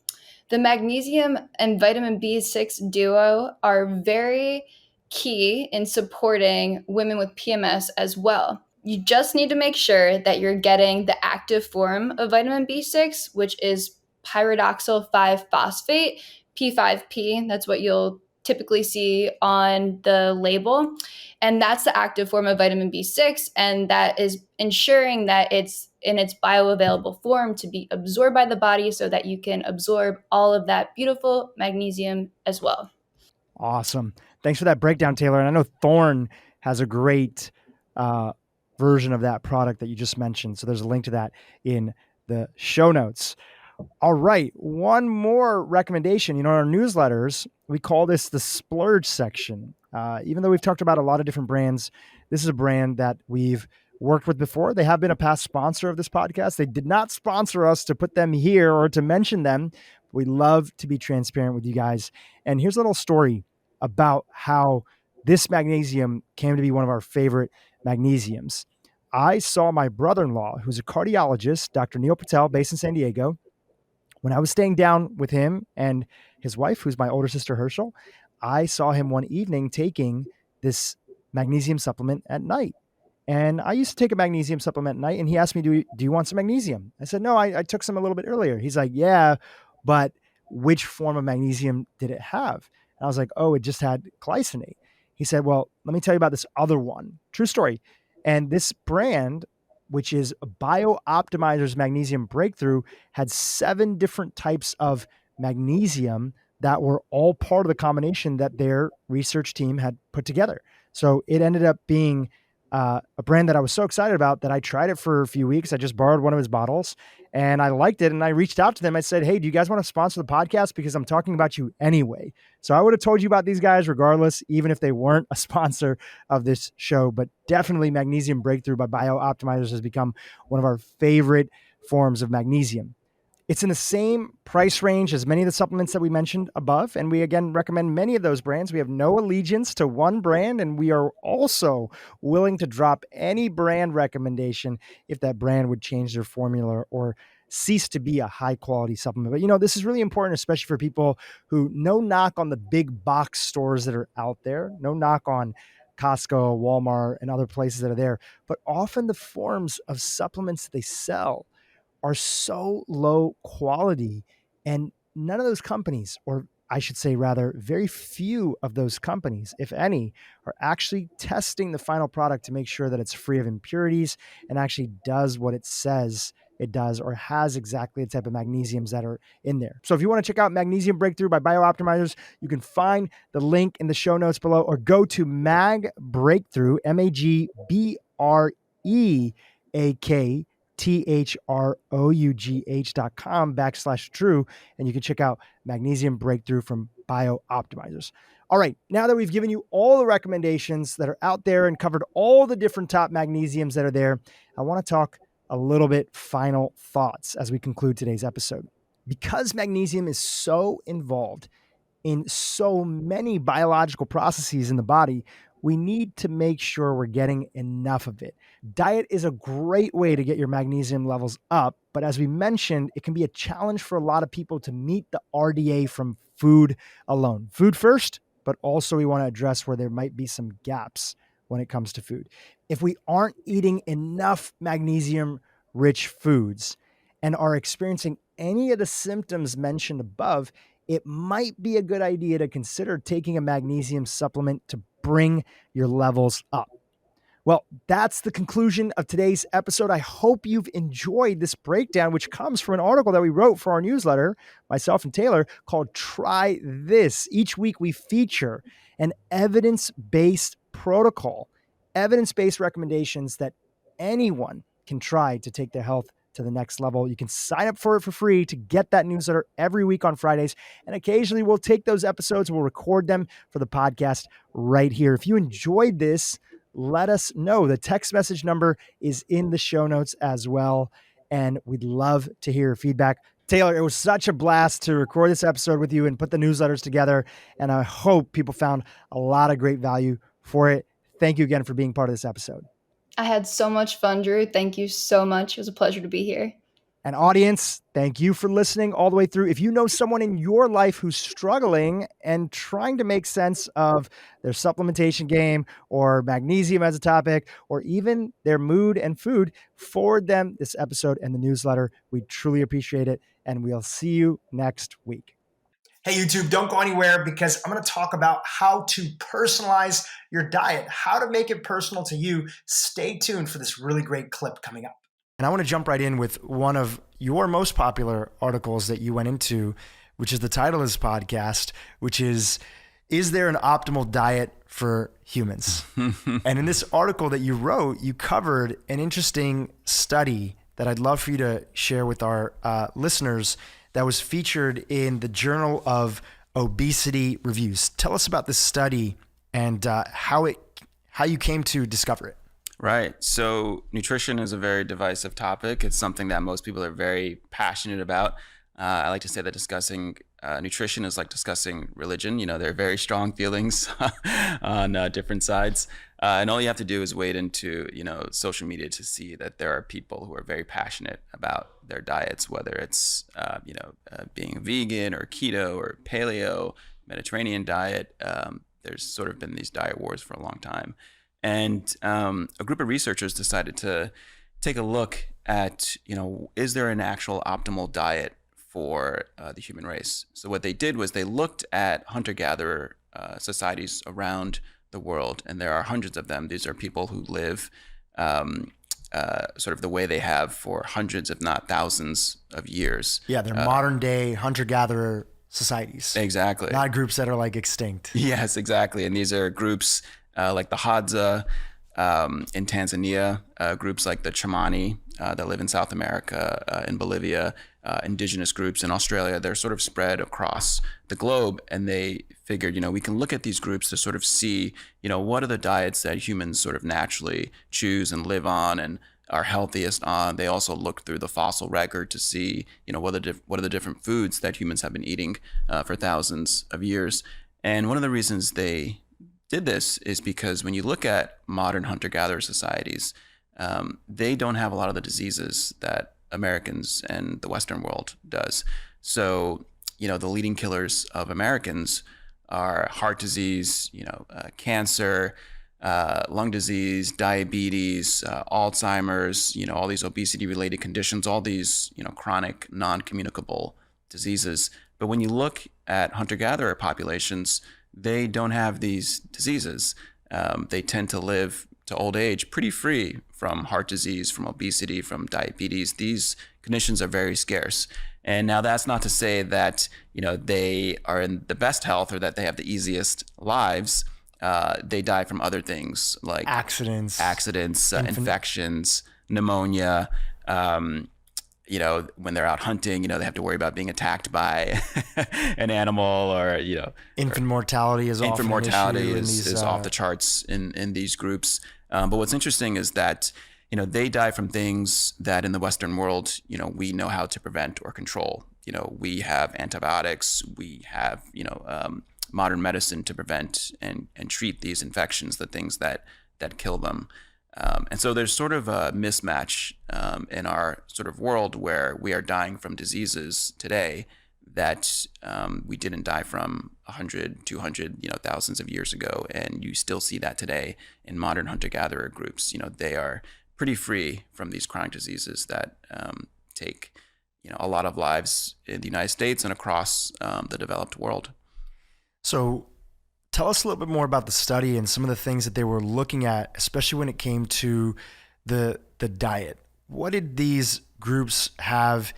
The magnesium and vitamin B6 duo are very key in supporting women with PMS as well. You just need to make sure that you're getting the active form of vitamin B6, which is pyridoxal 5-phosphate, P5P. That's what you'll typically see on the label. And that's the active form of vitamin B6. And that is ensuring that it's in its bioavailable form to be absorbed by the body so that you can absorb all of that beautiful magnesium as well. Awesome. Thanks for that breakdown, Taylor. And I know Thorne has a great version of that product that you just mentioned. So there's a link to that in the show notes. All right. One more recommendation. In our newsletters, we call this the splurge section. Even though we've talked about a lot of different brands, this is a brand that we've worked with before. They have been a past sponsor of this podcast. They did not sponsor us to put them here or to mention them. We love to be transparent with you guys. And here's a little story about how this magnesium came to be one of our favorite magnesiums. I saw my brother-in-law, who's a cardiologist, Dr. Neil Patel, based in San Diego. When I was staying down with him and his wife, who's my older sister, Herschel, I saw him one evening taking this magnesium supplement at night. And I used to take a magnesium supplement at night, and he asked me, do you want some magnesium? I said, no, I took some a little bit earlier. He's like, yeah, but which form of magnesium did it have? And I was like, oh, it just had glycinate. He said, well, let me tell you about this other one. True story. And this brand, which is BioOptimizer's Magnesium Breakthrough, had 7 different types of magnesium that were all part of the combination that their research team had put together. So it ended up being a brand that I was so excited about that I tried it for a few weeks. I just borrowed one of his bottles and I liked it. And I reached out to them. I said, hey, do you guys want to sponsor the podcast? Because I'm talking about you anyway. So I would have told you about these guys regardless, even if they weren't a sponsor of this show. But definitely Magnesium Breakthrough by BioOptimizers has become one of our favorite forms of magnesium. It's in the same price range as many of the supplements that we mentioned above. And we, again, recommend many of those brands. We have no allegiance to one brand, and we are also willing to drop any brand recommendation if that brand would change their formula or cease to be a high quality supplement. But, you know, this is really important, especially for people who no knock on the big box stores that are out there, no knock on Costco, Walmart, and other places that are there, but often the forms of supplements that they sell are so low quality, and none of those companies, or I should say rather very few of those companies, if any, are actually testing the final product to make sure that it's free of impurities and actually does what it says it does or has exactly the type of magnesiums that are in there. So if you want to check out Magnesium Breakthrough by BioOptimizers, you can find the link in the show notes below or go to Mag Breakthrough, MAGBREAK THROUGH.com/Dhru, and you can check out Magnesium Breakthrough from BioOptimizers. All right, now that we've given you all the recommendations that are out there and covered all the different top magnesiums that are there, I want to talk a little bit final thoughts as we conclude today's episode. Because magnesium is so involved in so many biological processes in the body, we need to make sure we're getting enough of it. Diet is a great way to get your magnesium levels up, but as we mentioned, it can be a challenge for a lot of people to meet the RDA from food alone. Food first, but also we want to address where there might be some gaps when it comes to food. If we aren't eating enough magnesium-rich foods and are experiencing any of the symptoms mentioned above, it might be a good idea to consider taking a magnesium supplement to bring your levels up. Well, that's the conclusion of today's episode. I hope you've enjoyed this breakdown, which comes from an article that we wrote for our newsletter, myself and Taylor, called Try This. Each week we feature an evidence-based protocol, evidence-based recommendations that anyone can try to take their health to the next level. You can sign up for it for free to get that newsletter every week on Fridays. And occasionally we'll take those episodes, we'll record them for the podcast right here. If you enjoyed this, let us know. The text message number is in the show notes as well. And we'd love to hear your feedback. Taylor, it was such a blast to record this episode with you and put the newsletters together. And I hope people found a lot of great value for it. Thank you again for being part of this episode. I had so much fun, Dhru. Thank you so much. It was a pleasure to be here. And audience, thank you for listening all the way through. If you know someone in your life who's struggling and trying to make sense of their supplementation game or magnesium as a topic, or even their mood and food, forward them this episode and the newsletter. We truly appreciate it. And we'll see you next week. Hey, YouTube, don't go anywhere because I'm going to talk about how to personalize your diet, how to make it personal to you. Stay tuned for this really great clip coming up. And I want to jump right in with one of your most popular articles that you went into, which is the title of this podcast, which is there an optimal diet for humans? And in this article that you wrote, you covered an interesting study that I'd love for you to share with our listeners that was featured in the Journal of Obesity Reviews. Tell us about this study and how you came to discover it. Right. So nutrition is a very divisive topic. It's something that most people are very passionate about. I like to say that discussing nutrition is like discussing religion. You know, there are very strong feelings on different sides. And all you have to do is wade into, social media to see that there are people who are very passionate about their diets, whether it's, being vegan or keto or paleo, Mediterranean diet. There's sort of been these diet wars for a long time. And a group of researchers decided to take a look at, is there an actual optimal diet for the human race? So what they did was they looked at hunter-gatherer societies around the world, and there are hundreds of them. These are people who live sort of the way they have for hundreds, if not thousands of years. Yeah, they're modern day hunter-gatherer societies. Exactly. Not groups that are like extinct. Yes, exactly. And these are groups like the Hadza in Tanzania, groups like the Chamani that live in South America, in Bolivia, indigenous groups in Australia. They're sort of spread across the globe, and they figured, we can look at these groups to sort of see, what are the diets that humans sort of naturally choose and live on and are healthiest on. They also looked through the fossil record to see, what are the different foods that humans have been eating for thousands of years. And one of the reasons they did this is because when you look at modern hunter-gatherer societies, they don't have a lot of the diseases that Americans and the Western world does. So, the leading killers of Americans are heart disease, cancer, lung disease, diabetes, Alzheimer's, all these obesity-related conditions, all these, chronic, non-communicable diseases. But when you look at hunter-gatherer populations, they don't have these diseases. They tend to live to old age pretty free from heart disease, from obesity, from diabetes. These conditions are very scarce. And now that's not to say that, they are in the best health or that they have the easiest lives. They die from other things like accidents, infections, pneumonia. When they're out hunting, they have to worry about being attacked by an animal or, infant mortality is often an issue is off the charts in these groups. But what's interesting is that, they die from things that in the Western world, we know how to prevent or control. We have antibiotics, we have, modern medicine to prevent and treat these infections, the things that kill them. And so there's sort of a mismatch in our sort of world where we are dying from diseases today that we didn't die from 100, 200, thousands of years ago. And you still see that today in modern hunter-gatherer groups. They are pretty free from these chronic diseases that take, a lot of lives in the United States and across the developed world. So tell us a little bit more about the study and some of the things that they were looking at, especially when it came to the diet. What did these groups have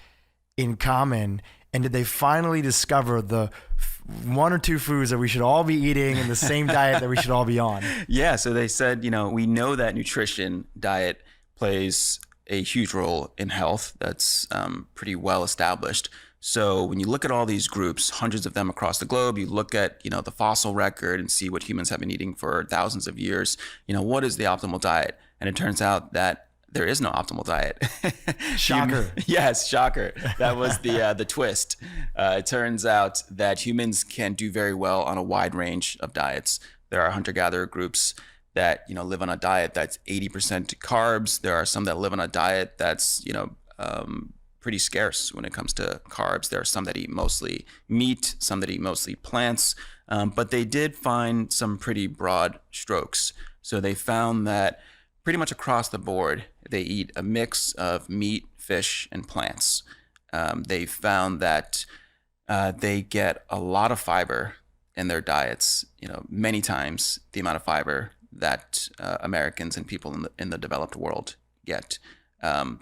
in common? And did they finally discover the one or two foods that we should all be eating in the same diet that we should all be on? Yeah, so they said, we know that nutrition, diet plays a huge role in health. That's pretty well established. So when you look at all these groups, hundreds of them across the globe, you look at, the fossil record and see what humans have been eating for thousands of years, what is the optimal diet? And it turns out that there is no optimal diet. Shocker. Yes, shocker. That was the twist. It turns out that humans can do very well on a wide range of diets. There are hunter-gatherer groups that, live on a diet that's 80% carbs. There are some that live on a diet that's, pretty scarce when it comes to carbs. There are some that eat mostly meat, some that eat mostly plants, but they did find some pretty broad strokes. So they found that pretty much across the board, they eat a mix of meat, fish, and plants. They found that they get a lot of fiber in their diets, many times the amount of fiber that Americans and people in the developed world get.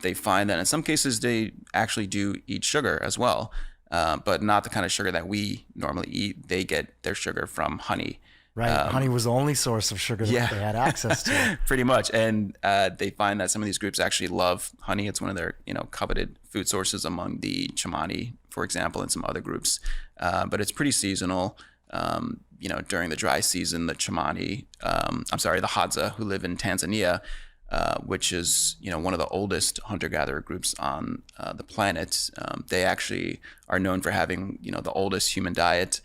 They find that in some cases they actually do eat sugar as well, but not the kind of sugar that we normally eat. They get their sugar from honey. Right. Honey was the only source of sugar that they had access to. Pretty much. And they find that some of these groups actually love honey. It's one of their, coveted food sources among the Chamani, for example, and some other groups. But it's pretty seasonal. During the dry season, the Chamani, the Hadza, who live in Tanzania, which is, one of the oldest hunter-gatherer groups on the planet. They actually are known for having, the oldest human diet,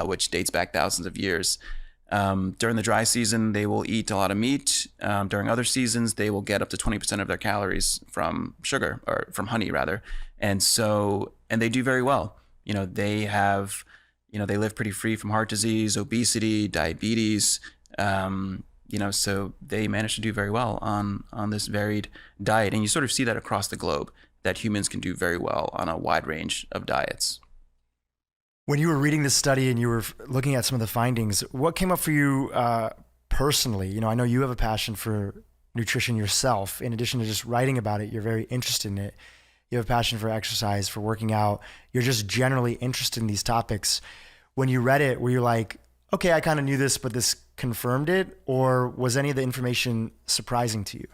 which dates back thousands of years. During the dry season, they will eat a lot of meat. During other seasons, they will get up to 20% of their calories from sugar, or from honey rather. And they do very well. They have, they live pretty free from heart disease, obesity, diabetes. So they manage to do very well on this varied diet. And you sort of see that across the globe, that humans can do very well on a wide range of diets. When you were reading this study and you were looking at some of the findings, what came up for you personally, I know you have a passion for nutrition yourself. In addition to just writing about it, you're very interested in it. You have a passion for exercise, for working out. You're just generally interested in these topics. When you read it, were you like, okay, I kind of knew this, but this confirmed it? Or was any of the information surprising to you?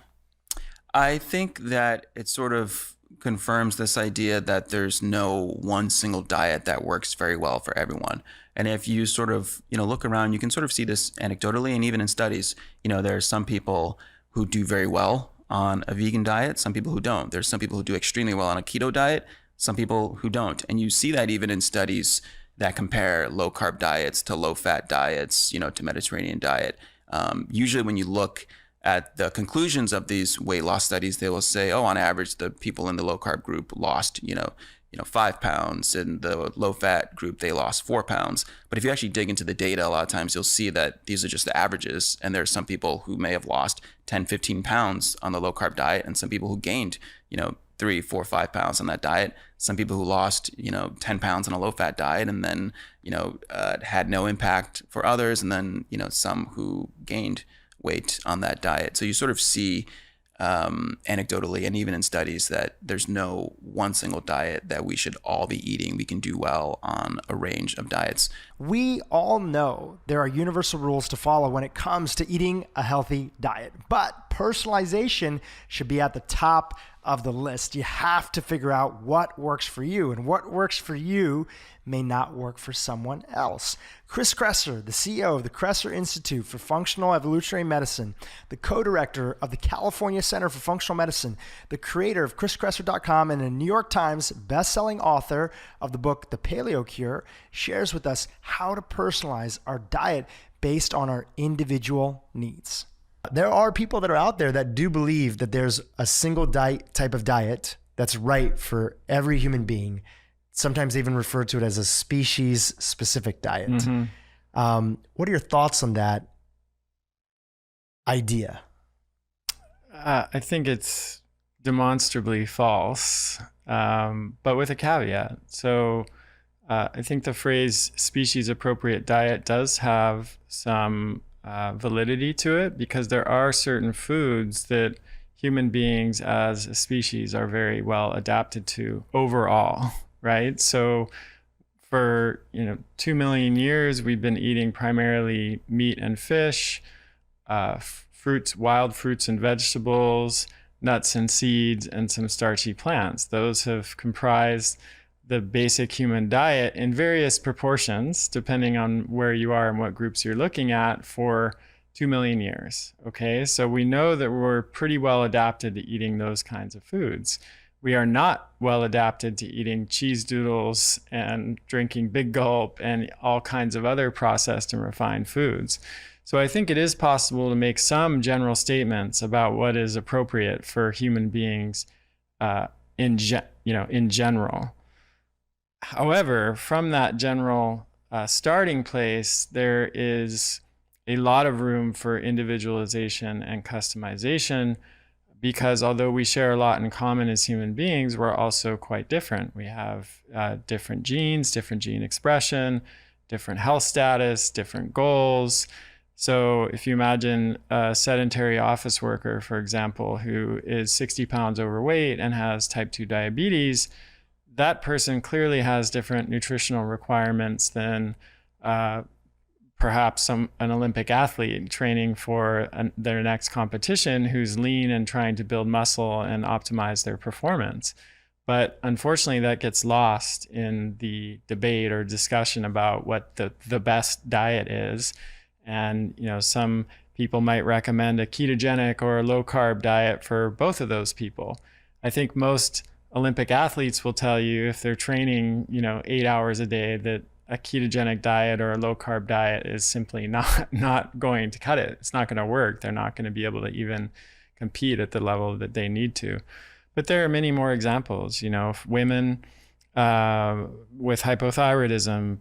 I think that it sort of confirms this idea that there's no one single diet that works very well for everyone. And if you sort of, look around, you can sort of see this anecdotally and even in studies. There are some people who do very well on a vegan diet, some people who don't. There's some people who do extremely well on a keto diet, some people who don't. And you see that even in studies that compare low carb diets to low fat diets, to Mediterranean diet. Usually when you look at the conclusions of these weight loss studies, they will say, oh, on average, the people in the low carb group lost, 5 pounds. In the low fat group, they lost 4 pounds. But if you actually dig into the data, a lot of times you'll see that these are just the averages. And there are some people who may have lost 10, 15 pounds on the low carb diet, and some people who gained, 3, 4, 5 pounds on that diet. Some people who lost, 10 pounds on a low fat diet and then, had no impact for others. And then, some who gained weight on that diet. So you sort of see anecdotally and even in studies that there's no one single diet that we should all be eating. We can do well on a range of diets. We all know there are universal rules to follow when it comes to eating a healthy diet, but personalization should be at the top of the list. You have to figure out what works for you, and what works for you may not work for someone else. Chris Kresser, the CEO of the Kresser Institute for Functional Evolutionary Medicine, the co-director of the California Center for Functional Medicine, the creator of ChrisKresser.com, and a New York Times best-selling author of the book The Paleo Cure, shares with us how to personalize our diet based on our individual needs. There are people that are out there that do believe that there's a single type of diet that's right for every human being. Sometimes they even refer to it as a species-specific diet. Mm-hmm. What are your thoughts on that idea? I think it's demonstrably false, but with a caveat. So I think the phrase species-appropriate diet does have some validity to it, because there are certain foods that human beings as a species are very well adapted to overall, right? So for 2 million years, we've been eating primarily meat and fish, fruits, wild fruits and vegetables, nuts and seeds, and some starchy plants. Those have comprised the basic human diet in various proportions, depending on where you are and what groups you're looking at, for 2 million years. Okay, so we know that we're pretty well adapted to eating those kinds of foods. We are not well adapted to eating cheese doodles and drinking Big Gulp and all kinds of other processed and refined foods. So I think it is possible to make some general statements about what is appropriate for human beings in general. However, from that general starting place, there is a lot of room for individualization and customization, because although we share a lot in common as human beings, we're also quite different. We have different genes, different gene expression, different health status, different goals. So if you imagine a sedentary office worker, for example, who is 60 pounds overweight and has type 2 diabetes, that person clearly has different nutritional requirements than perhaps an Olympic athlete training for their next competition who's lean and trying to build muscle and optimize their performance. But unfortunately, that gets lost in the debate or discussion about what the best diet is. And some people might recommend a ketogenic or a low carb diet for both of those people. I think most Olympic athletes will tell you, if they're training 8 hours a day, that a ketogenic diet or a low carb diet is simply not going to cut it. It's not going to work. They're not going to be able to even compete at the level that they need to. But there are many more examples. Women with hypothyroidism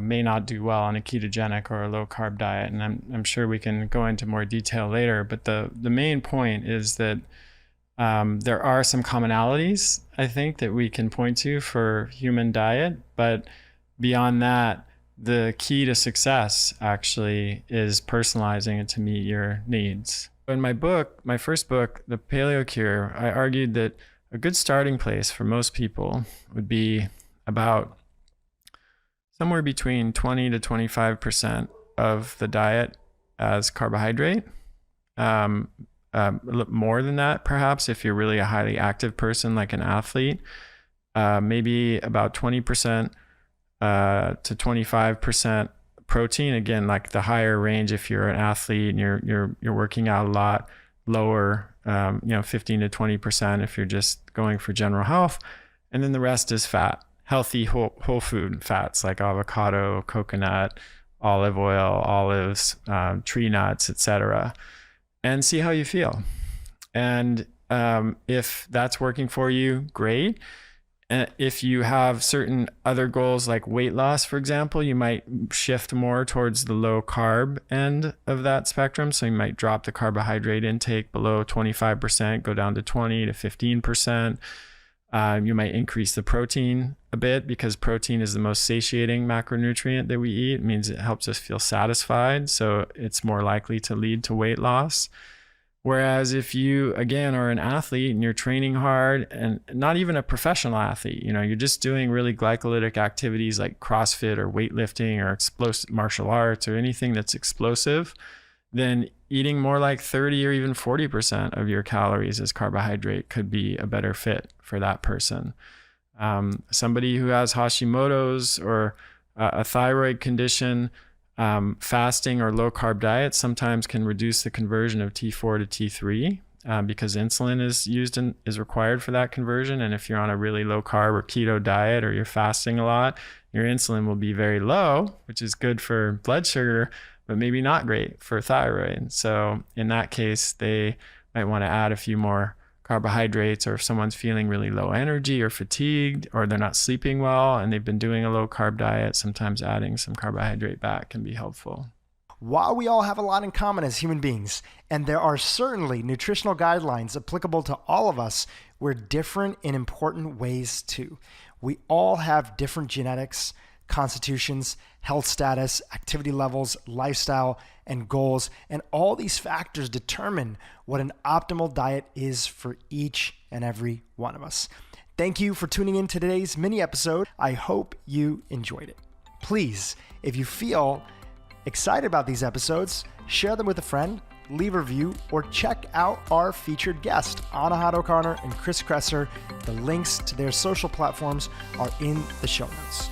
may not do well on a ketogenic or a low carb diet, and I'm sure we can go into more detail later. But the main point is that there are some commonalities, I think, that we can point to for human diet, but beyond that, the key to success actually is personalizing it to meet your needs. In my book, my first book, The Paleo Cure, I argued that a good starting place for most people would be about somewhere between 20 to 25% of the diet as carbohydrate. More than that, perhaps, if you're really a highly active person like an athlete. Maybe about 20% to 25% protein. Again, like the higher range if you're an athlete and you're working out a lot. Lower, 15 to 20% if you're just going for general health. And then the rest is fat, healthy whole food fats like avocado, coconut, olive oil, olives, tree nuts, etc. And see how you feel. And if that's working for you, great. If you have certain other goals like weight loss, for example, you might shift more towards the low carb end of that spectrum. So you might drop the carbohydrate intake below 25%, go down to 20 to 15%. You might increase the protein a bit because protein is the most satiating macronutrient that we eat. It means it helps us feel satisfied. So it's more likely to lead to weight loss. Whereas if you, again, are an athlete and you're training hard and not even a professional athlete, you're just doing really glycolytic activities like CrossFit or weightlifting or explosive martial arts or anything that's explosive, then eating more like 30 or even 40% of your calories as carbohydrate could be a better fit for that person. Somebody who has Hashimoto's or a thyroid condition, fasting or low carb diet sometimes can reduce the conversion of T4 to T3 because insulin is required for that conversion. And if you're on a really low carb or keto diet or you're fasting a lot, your insulin will be very low, which is good for blood sugar, but maybe not great for thyroid. So in that case, they might want to add a few more carbohydrates, or if someone's feeling really low energy or fatigued, or they're not sleeping well and they've been doing a low carb diet, sometimes adding some carbohydrate back can be helpful. While we all have a lot in common as human beings, and there are certainly nutritional guidelines applicable to all of us, we're different in important ways too. We all have different genetics, constitutions, health status, activity levels, lifestyle, and goals. And all these factors determine what an optimal diet is for each and every one of us. Thank you for tuning in to today's mini episode. I hope you enjoyed it. Please, if you feel excited about these episodes, share them with a friend, leave a review, or check out our featured guest, Anahad O'Connor and Chris Kresser. The links to their social platforms are in the show notes.